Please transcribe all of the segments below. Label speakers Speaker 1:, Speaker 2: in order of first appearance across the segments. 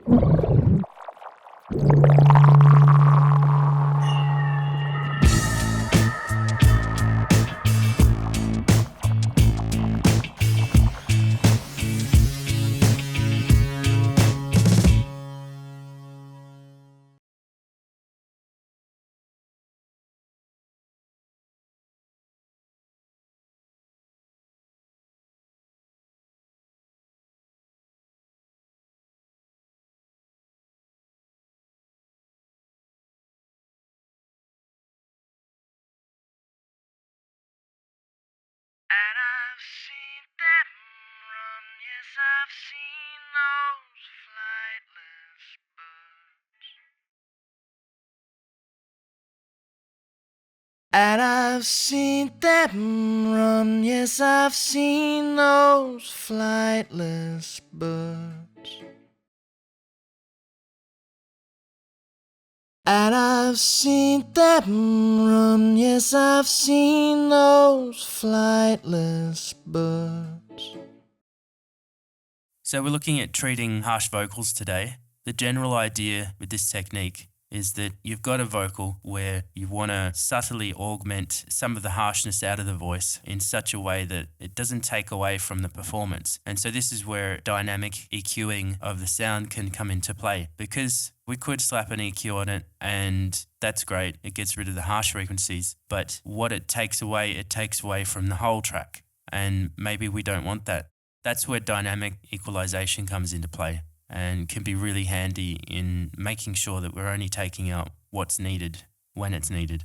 Speaker 1: And I've seen them run, yes, I've seen those flightless birds. And I've seen them run, yes, I've seen those flightless birds. And I've seen them run, yes, I've seen those flightless birds.
Speaker 2: So we're looking at treating harsh vocals today. The general idea with this technique is that you've got a vocal where you want to subtly augment some of the harshness out of the voice in such a way that it doesn't take away from the performance. And so this is where dynamic EQing of the sound can come into play, because we could slap an EQ on it and that's great. It gets rid of the harsh frequencies, but what it takes away from the whole track. And maybe we don't want that. That's where dynamic equalization comes into play and can be really handy in making sure that we're only taking out what's needed when it's needed.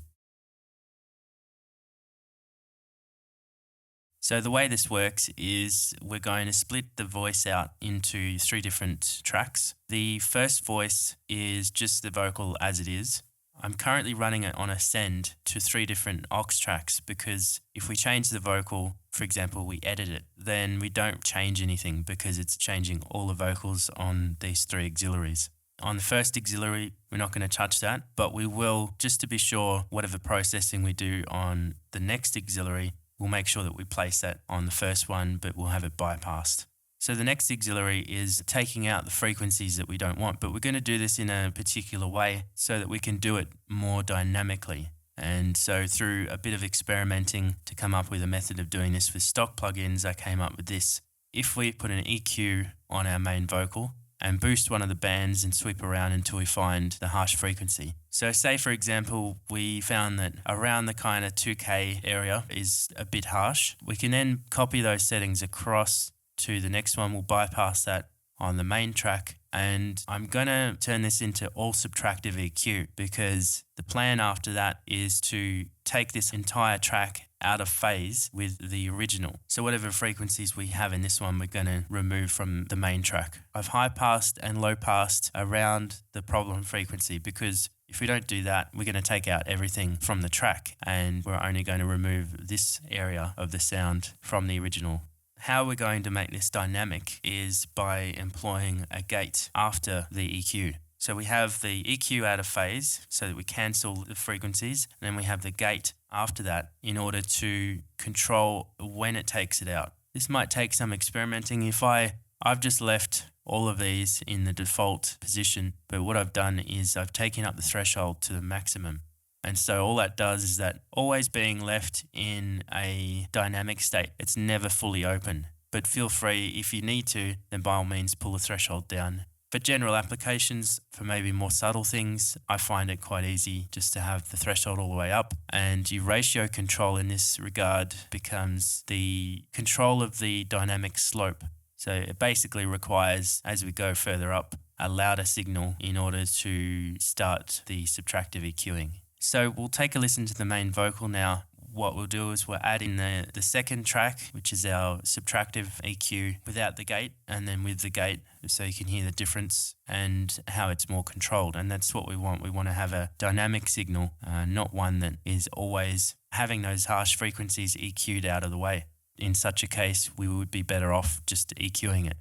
Speaker 2: So the way this works is we're going to split the voice out into 3 different tracks. The first voice is just the vocal as it is. I'm currently running it on a send to 3 different aux tracks, because if we change the vocal, for example, we edit it, then we don't change anything because it's changing all the vocals on these 3 auxiliaries. On the first auxiliary, we're not going to touch that, but we will, just to be sure, whatever processing we do on the next auxiliary, we'll make sure that we place that on the first one, but we'll have it bypassed. So the next auxiliary is taking out the frequencies that we don't want, but we're going to do this in a particular way so that we can do it more dynamically. And so through a bit of experimenting to come up with a method of doing this with stock plugins, I came up with this. If we put an EQ on our main vocal and boost one of the bands and sweep around until we find the harsh frequency. So say, for example, we found that around the kind of 2K area is a bit harsh. We can then copy those settings across to the next one. We'll bypass that on the main track, and I'm going to turn this into all subtractive EQ, because the plan after that is to take this entire track out of phase with the original. So whatever frequencies we have in this one, we're going to remove from the main track. I've high passed and low passed around the problem frequency, because if we don't do that, we're going to take out everything from the track and we're only going to remove this area of the sound from the original. How we're going to make this dynamic is by employing a gate after the EQ. So we have the EQ out of phase so that we cancel the frequencies, and then we have the gate after that in order to control when it takes it out. This might take some experimenting. If I've just left all of these in the default position, but what I've done is I've taken up the threshold to the maximum. And so all that does is that always being left in a dynamic state, it's never fully open. But feel free, if you need to, then by all means pull the threshold down. For general applications, for maybe more subtle things, I find it quite easy just to have the threshold all the way up. And your ratio control in this regard becomes the control of the dynamic slope. So it basically requires, as we go further up, a louder signal in order to start the subtractive EQing. So we'll take a listen to the main vocal now. What we'll do is we'll add in the second track, which is our subtractive EQ without the gate, and then with the gate, so you can hear the difference and how it's more controlled. And that's what we want. We want to have a dynamic signal, not one that is always having those harsh frequencies EQ'd out of the way. In such a case, we would be better off just EQing it.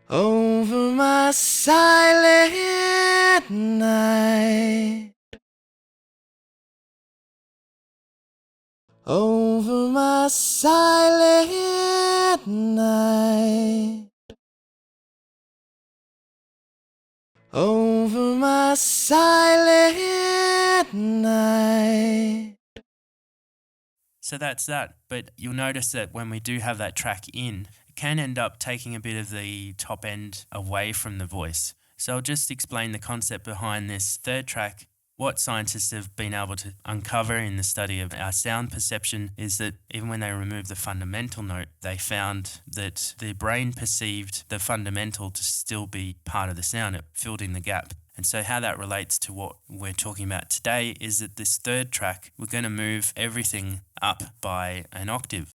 Speaker 1: Over my silent night, over my silent night, over my silent night.
Speaker 2: So that's that. But you'll notice that when we do have that track in, it can end up taking a bit of the top end away from the voice. So I'll just explain the concept behind this third track. What scientists have been able to uncover in the study of our sound perception is that even when they removed the fundamental note, they found that the brain perceived the fundamental to still be part of the sound. It filled in the gap. And so how that relates to what we're talking about today is that this third track, we're going to move everything up by an octave.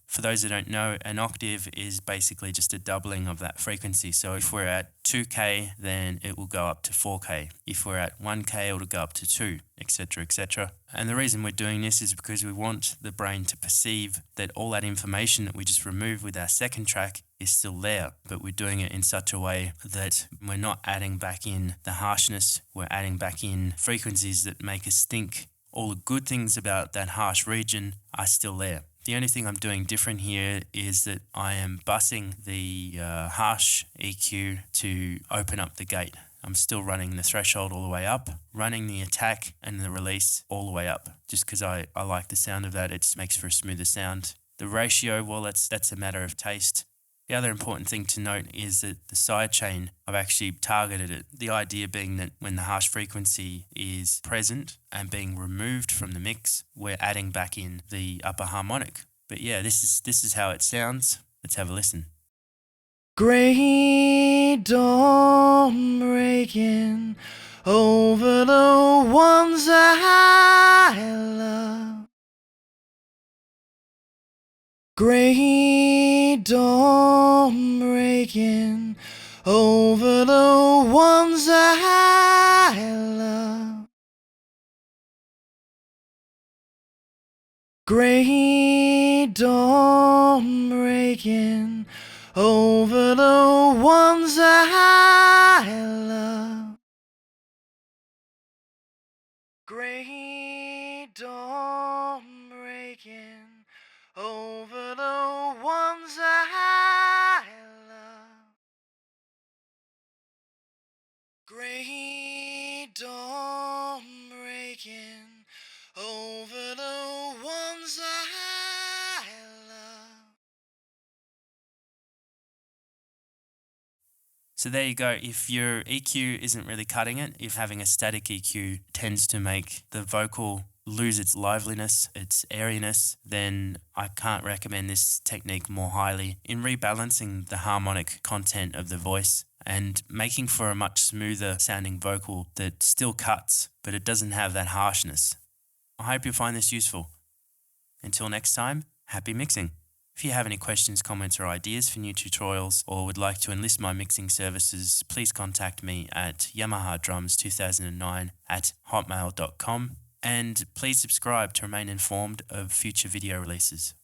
Speaker 2: For those that don't know, an octave is basically just a doubling of that frequency. So if we're at 2K, then it will go up to 4K. If we're at 1K, it will go up to 2, etc., etc. And the reason we're doing this is because we want the brain to perceive that all that information that we just removed with our second track is still there, but we're doing it in such a way that we're not adding back in the harshness, we're adding back in frequencies that make us think all the good things about that harsh region are still there. The only thing I'm doing different here is that I am bussing the harsh EQ to open up the gate. I'm still running the threshold all the way up, running the attack and the release all the way up, just because I like the sound of that. It makes for a smoother sound. The ratio, well, that's a matter of taste. The other important thing to note is that the sidechain, I've actually targeted it. The idea being that when the harsh frequency is present and being removed from the mix, we're adding back in the upper harmonic. But yeah, this is how it sounds. Let's have a listen.
Speaker 1: Grey dawn breaking over the ones I love. Grey dawn breaking over the ones I love. Grey dawn breaking over the ones I love. Grey dawn breaking over the ones I love. Grey dawn breaking over the ones I love.
Speaker 2: So there you go. If your EQ isn't really cutting it, if having a static EQ tends to make the vocal lose its liveliness, its airiness, then I can't recommend this technique more highly in rebalancing the harmonic content of the voice and making for a much smoother sounding vocal that still cuts, but it doesn't have that harshness. I hope you find this useful. Until next time, happy mixing. If you have any questions, comments or ideas for new tutorials or would like to enlist my mixing services, please contact me at yamahadrums2009@hotmail.com and please subscribe to remain informed of future video releases.